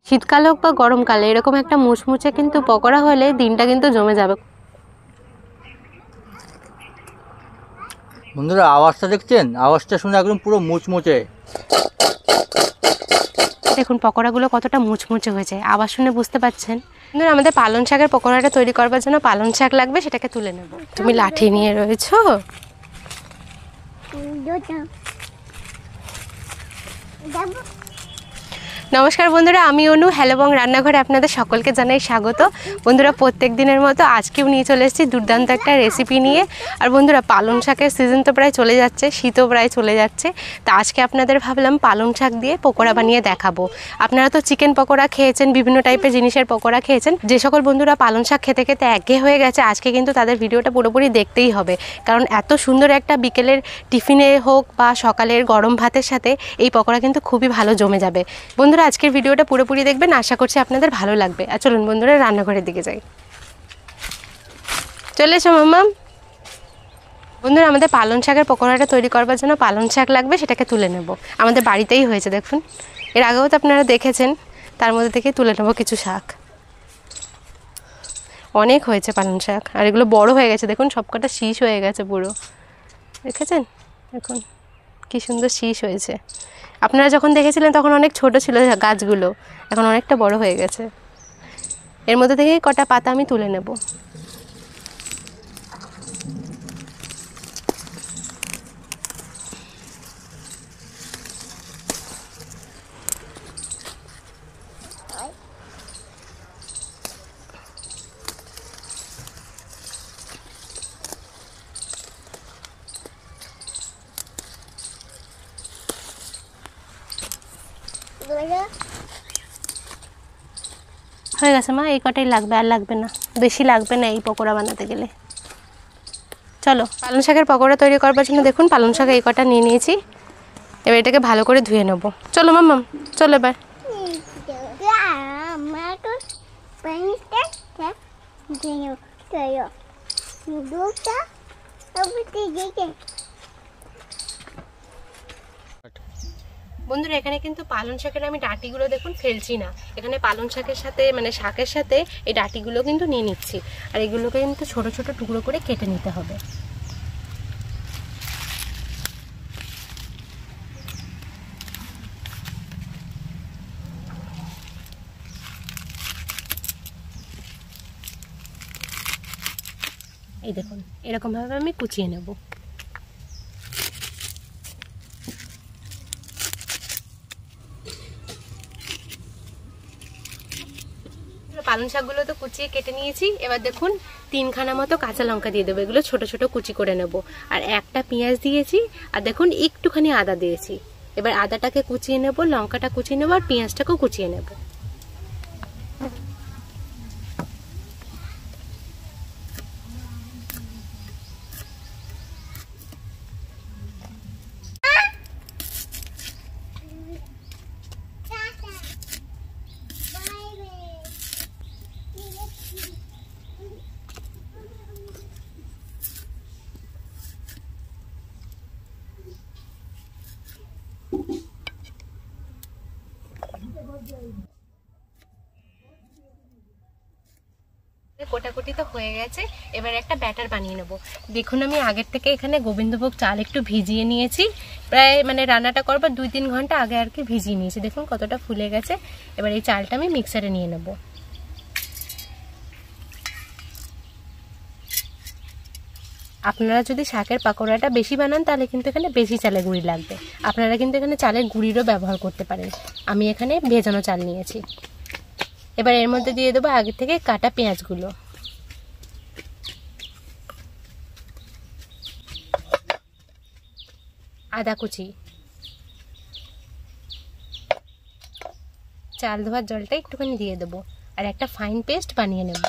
শীতকাল হোক বা গরমকালে এরকম একটা মুচমুচে কিন্তু পকোড়া হলে দিনটা কিন্তু জমে যাবে। বন্ধুরা আওয়াজটা দেখছেন? আওয়াজটা শুনে একদম পুরো মুচমুচে। দেখুন পকোড়াগুলো কতটা মুচমুচে হয়েছে, আওয়াজ শুনে বুঝতে পারছেন। বন্ধুরা আমাদের পালং শাকের পকোড়াটা তৈরি করবার জন্য পালং শাক লাগবে, সেটাকে তুলে নেব। তুমি লাঠি নিয়ে রয়েছো? নমস্কার বন্ধুরা, আমি অনু। হ্যালো এবং রান্নাঘরে আপনাদের সকলকে জানাই স্বাগত। বন্ধুরা প্রত্যেক দিনের মতো আজকেও নিয়ে চলে এসেছি দুর্দান্ত একটা রেসিপি নিয়ে। আর বন্ধুরা পালং শাকের সিজন তো প্রায় চলে যাচ্ছে, শীতও প্রায় চলে যাচ্ছে। তা আজকে আপনাদের ভাবলাম পালং শাক দিয়ে পকোড়া বানিয়ে দেখাবো। আপনারা তো চিকেন পকোড়া খেয়েছেন, বিভিন্ন টাইপের জিনিসের পকোড়া খেয়েছেন। যে সকল বন্ধুরা পালং শাক খেতে খেতে একঘেয়ে হয়ে গেছে, আজকে কিন্তু তাদের ভিডিওটা পুরোপুরি দেখতেই হবে। কারণ এত সুন্দর একটা বিকেলের টিফিনে হোক বা সকালের গরম ভাতের সাথে এই পকোড়া কিন্তু খুবই ভালো জমে যাবে। বন্ধুরা আজকের ভিডিওটা পুরোপুরি দেখবেন, আশা করছি আপনাদের ভালো লাগবে। আর চলুন বন্ধুরা রান্নাঘরের দিকে যাই। চলে এসো মাম্মাম। বন্ধুরা আমাদের পালং শাকের পকোড়াটা তৈরি করবার জন্য পালং শাক লাগবে, সেটাকে তুলে নেব। আমাদের বাড়িতেই হয়েছে, দেখুন এর আগেও তো আপনারা দেখেছেন। তার মধ্যে থেকে তুলে নেব কিছু শাক। অনেক হয়েছে পালং শাক, আর এগুলো বড় হয়ে গেছে, দেখুন সবকটা শীষ হয়ে গেছে পুরো, দেখেছেন? এখন কি সুন্দর শীষ হয়েছে। আপনারা যখন দেখেছিলেন তখন অনেক ছোট ছিল গাছগুলো, এখন অনেকটা বড় হয়ে গেছে। এর মধ্যে থেকে কটা পাতা আমি তুলে নেব। হয়ে গেছে মা, এই কটাই লাগবে, আর লাগবে না, বেশি লাগবে না এই পকোড়া বানাতে গেলে। চলো পালং শাকের পকোড়া তৈরি করবার জন্য দেখুন পালং শাক এই কটা নিয়ে নিয়েছি। এবার এটাকে ভালো করে ধুয়ে নেব। চলো মাম্মাম, চলো এবার। বন্ধুরা এখানে কিন্তু পালং শাকের আমি ডাঁটিগুলো দেখুন ফেলছি না, এখানে পালং শাকের সাথে মানে শাকের সাথে এই ডাঁটিগুলো কিন্তু নিয়ে নিচ্ছি। আর এগুলোকে কিন্তু ছোট ছোট টুকরো করে কেটে নিতে হবে। এই দেখুন এরকম ভাবে আমি কুচিয়ে নেব। পালং শাকগুলো তো কুচিয়ে কেটে নিয়েছি। এবার দেখুন 3খানা মতো কাঁচা লঙ্কা দিয়ে দেবো, এগুলো ছোট ছোট কুচি করে নেব। আর একটা পেঁয়াজ দিয়েছি, আর দেখুন একটুখানি আদা দিয়েছি। এবার আদাটাকে কুচিয়ে নেব, লঙ্কাটা কুচিয়ে নেব, আর পেঁয়াজটাকেও কুচিয়ে নেব। কোটাকুটি তো হয়ে গেছে, এবার একটা ব্যাটার বানিয়ে নেব। দেখুন আমি আগের থেকে এখানে গোবিন্দভোগ চাল একটু ভিজিয়ে নিয়েছি, প্রায় মানে রান্নাটা করবার 2-3 ঘন্টা আগে আর কি ভিজিয়ে নিয়েছি। দেখুন কতটা ফুলে গেছে। এবার এই চালটা আমি মিক্সারে নিয়ে নেব। আপনারা যদি শাকের পাকোড়াটা বেশি বানান তাহলে কিন্তু এখানে বেশি চালের গুঁড়ি লাগবে। আপনারা কিন্তু এখানে চালের গুঁড়িরও ব্যবহার করতে পারেন। আমি এখানে ভেজানো চাল নিয়েছি। এবার এর মধ্যে দিয়ে দেবো আগে থেকে কাটা পেঁয়াজগুলো, আদা কুচি, চাল ধোয়ার জলটা একটুখানি দিয়ে দেবো, আর একটা ফাইন পেস্ট বানিয়ে নেব।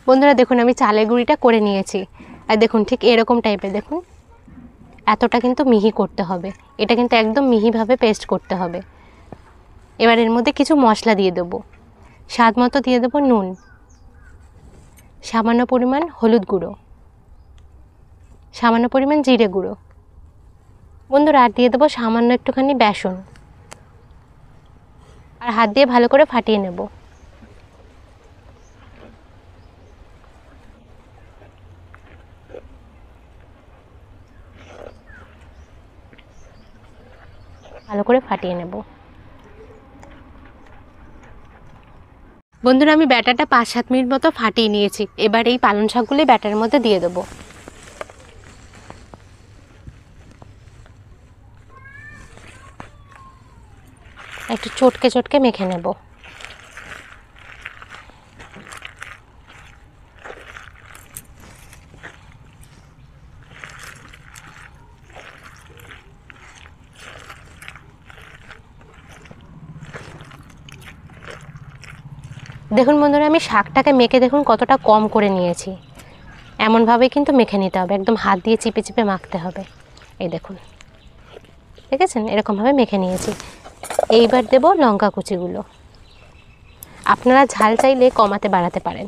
বন্ধুরা দেখুন আমি চালের গুঁড়িটা করে নিয়েছি। আর দেখুন ঠিক এরকম টাইপের, দেখুন এতটা কিন্তু মিহি করতে হবে, এটা কিন্তু একদম মিহিভাবে পেস্ট করতে হবে। এবার এর মধ্যে কিছু মশলা দিয়ে দেবো। স্বাদ মতো দিয়ে দেবো নুন, সামান্য পরিমাণ হলুদ গুঁড়ো, সামান্য পরিমাণ জিরে গুঁড়ো। বন্ধুরা আর দিয়ে দেবো সামান্য একটুখানি বেসন। আর হাত দিয়ে ভালো করে ফাটিয়ে নেব। ভালো করে ফাটিয়ে নেব। বন্ধুরা আমি ব্যাটারটা 5-7 মিনিট মতো ফাটিয়ে নিয়েছি। এবার এই পালং শাকগুলো ব্যাটারের মধ্যে দিয়ে দেবো। একটু চটকে চটকে মেখে নেব। দেখুন বন্ধুরা আমি শাকটাকে মেখে দেখুন কতটা কম করে নিয়েছি। এমনভাবেই কিন্তু মেখে নিতে হবে, একদম হাত দিয়ে চিপে চিপে মাখতে হবে। এই দেখুন দেখেছেন, এরকমভাবে মেখে নিয়েছি। এইবার দেব লঙ্কা কুচিগুলো। আপনারা ঝাল চাইলে কমাতে বাড়াতে পারেন।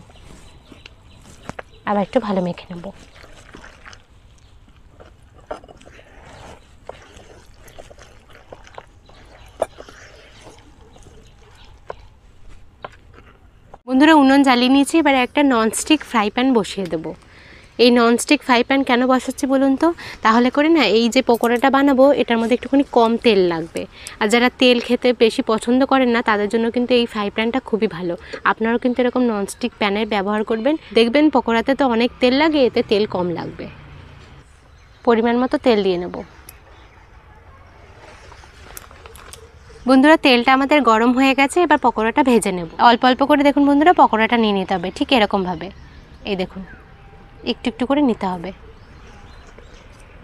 আবার একটু ভালো মেখে নেব। বন্ধুরা উনুন জ্বালিয়ে নিয়েছি, এবার একটা ননস্টিক ফ্রাই প্যান বসিয়ে দেবো। এই ননস্টিক ফ্রাই প্যান কেন বসাচ্ছি বলুন তো? তাহলে করে না এই যে পকোড়াটা বানাবো এটার মধ্যে একটুখানি কম তেল লাগবে। আর যারা তেল খেতে বেশি পছন্দ করেন না তাদের জন্য কিন্তু এই ফ্রাই প্যানটা খুবই ভালো। আপনারাও কিন্তু এরকম ননস্টিক প্যানের ব্যবহার করবেন, দেখবেন পকোড়াতে তো অনেক তেল লাগে, এতে তেল কম লাগবে। পরিমাণ মতো তেল দিয়ে নেব। বন্ধুরা তেলটা আমাদের গরম হয়ে গেছে, এবার পকোড়াটা ভেজে নেব। অল্প অল্প করে দেখুন বন্ধুরা পকোড়াটা নিয়ে নিতে হবে, ঠিক এরকমভাবে। এই দেখুন একটু একটু করে নিতে হবে।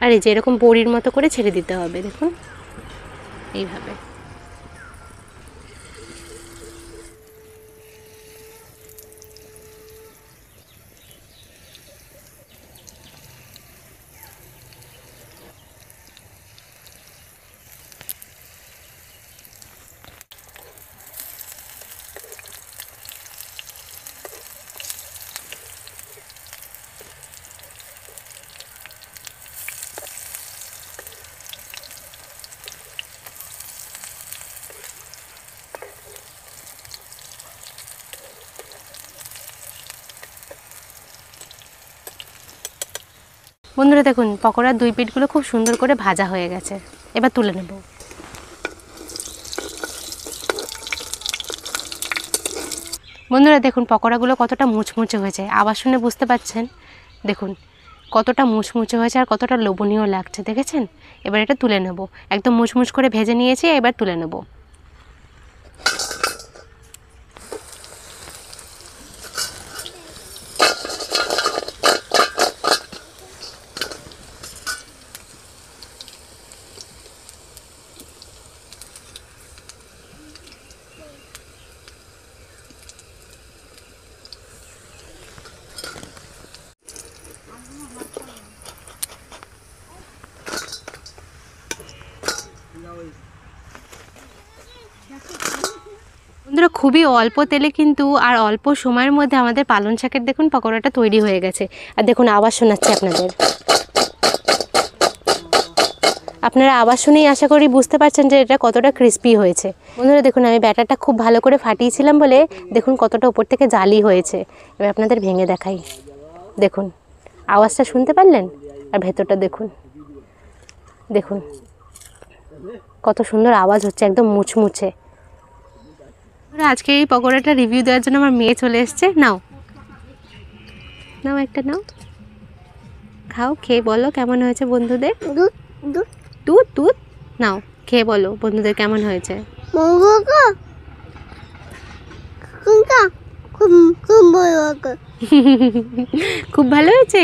আর এই যে এরকম বড়ির মতো করে ছেড়ে দিতে হবে, দেখুন এইভাবে। বন্ধুরা দেখুন পকোড়ার দুই পিঠগুলো খুব সুন্দর করে ভাজা হয়ে গেছে, এবার তুলে নেব। বন্ধুরা দেখুন পকোড়াগুলো কতটা মুচমুচে হয়েছে, আওয়াজ শুনে বুঝতে পারছেন। দেখুন কতটা মুচমুচে হয়েছে আর কতটা লোভনীয় লাগছে, দেখেছেন? এবার এটা তুলে নেব। একদম মুচমুচ করে ভেজে নিয়েছি, এবার তুলে নেব। বন্ধুরা খুবই অল্প তেলে কিন্তু আর অল্প সময়ের মধ্যে আমাদের পালং শাকের দেখুন পকোড়াটা তৈরি হয়ে গেছে। আর দেখুন আওয়াজ শোনাচ্ছে আপনাদের, আপনারা আওয়াজ শুনেই আশা করি বুঝতে পারছেন যে এটা কতটা ক্রিস্পি হয়েছে। বন্ধুরা দেখুন আমি ব্যাটারটা খুব ভালো করে ফাটিয়েছিলাম বলে দেখুন কতটা উপর থেকে জালি হয়েছে। এবার আপনাদের ভেঙে দেখাই, দেখুন আওয়াজটা শুনতে পারলেন? আর ভেতরটা দেখুন, দেখুন কত সুন্দর আওয়াজ হচ্ছে, একদম মুচমুচে। আজকে এই পকোড়াটা রিভিউ দেওয়ার জন্য আমার মেয়ে চলে এসছে। নাও নাও একটা নাও, খাও, খেয়ে বলো কেমন হয়েছে বন্ধুদের। দুধ দুধ দুধ নাও, খেয়ে বলো বন্ধুদের কেমন হয়েছে। খুব ভালো হয়েছে,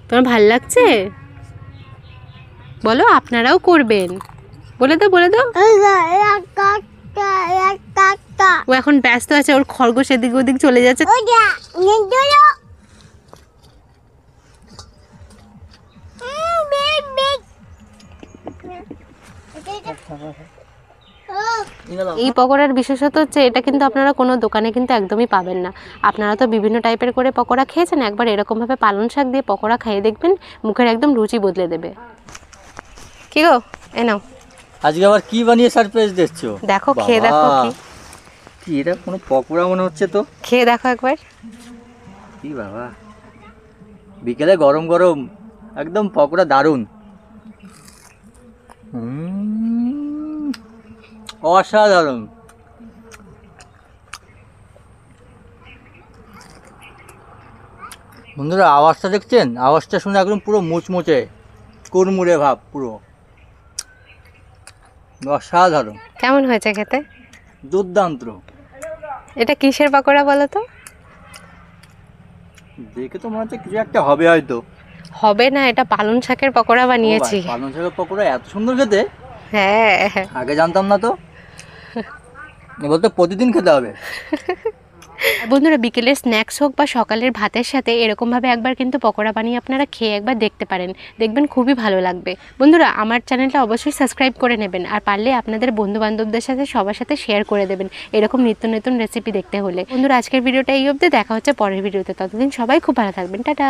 তোমার ভালো লাগছে? বলো আপনারাও করবেন, বলে দাও বলে দাও। ও এখন ব্যস্ত আছে, ওর খরগোশ এদিক ওদিক চলে যাচ্ছে। এই পকোড়ার বিশেষত হচ্ছে এটা কিন্তু আপনারা কোনো দোকানে কিন্তু একদমই পাবেন না। আপনারা তো বিভিন্ন টাইপের করে পকোড়া খেয়েছেন, একবার এরকমভাবে পালং শাক দিয়ে পকোড়া খেয়ে দেখবেন, মুখের একদম রুচি বদলে দেবে। কি গো এ নাও, আজকে আবার কি বানিয়ে সারপ্রাইজ দিচ্ছ? দেখো খেয়ে দেখো কি। কি এটা কোনো পকোড়া মনে হচ্ছে তো। খেয়ে দেখো একবার। কি বাবা, বিকেলে গরম গরম একদম পকোড়া দারুণ। অসাধারণ। বন্ধুরা আওয়াজটা দেখছেন? আওয়াজটা শুনে একদম পুরো মুচমুচে কুড়মুড়ে ভাব পুরো। অসাধারণ, কেমন হয়েছে খেতে? দুর্দান্ত। এটা কিসের পকোড়া বলো তো? দেখে তো মনে হচ্ছে কিছু একটা হবে হয়তো। হবে না, এটা পালং শাকের পকোড়া বানিয়েছি। ও ভাই, পালং শাকের পকোড়া এত সুন্দর খেতে, হ্যাঁ আগে জানতাম না তো। এবার তো প্রতিদিন খেতে হবে। বন্ধুরা বিকেলের স্ন্যাক্স হোক বা সকালের ভাতের সাথে এরকমভাবে একবার কিন্তু পকোড়া বানিয়ে আপনারা খেয়ে একবার দেখতে পারেন, দেখবেন খুবই ভালো লাগবে। বন্ধুরা আমার চ্যানেলটা অবশ্যই সাবস্ক্রাইব করে নেবেন, আর পারলে আপনাদের বন্ধু বান্ধবদের সাথে সবার সাথে শেয়ার করে দেবেন এরকম নিত্য নতুন রেসিপি দেখতে হলে। বন্ধুরা আজকের ভিডিওটা এই অবধি, দেখা হচ্ছে পরের ভিডিওতে। ততদিন সবাই খুব ভালো থাকবেন, টাটা।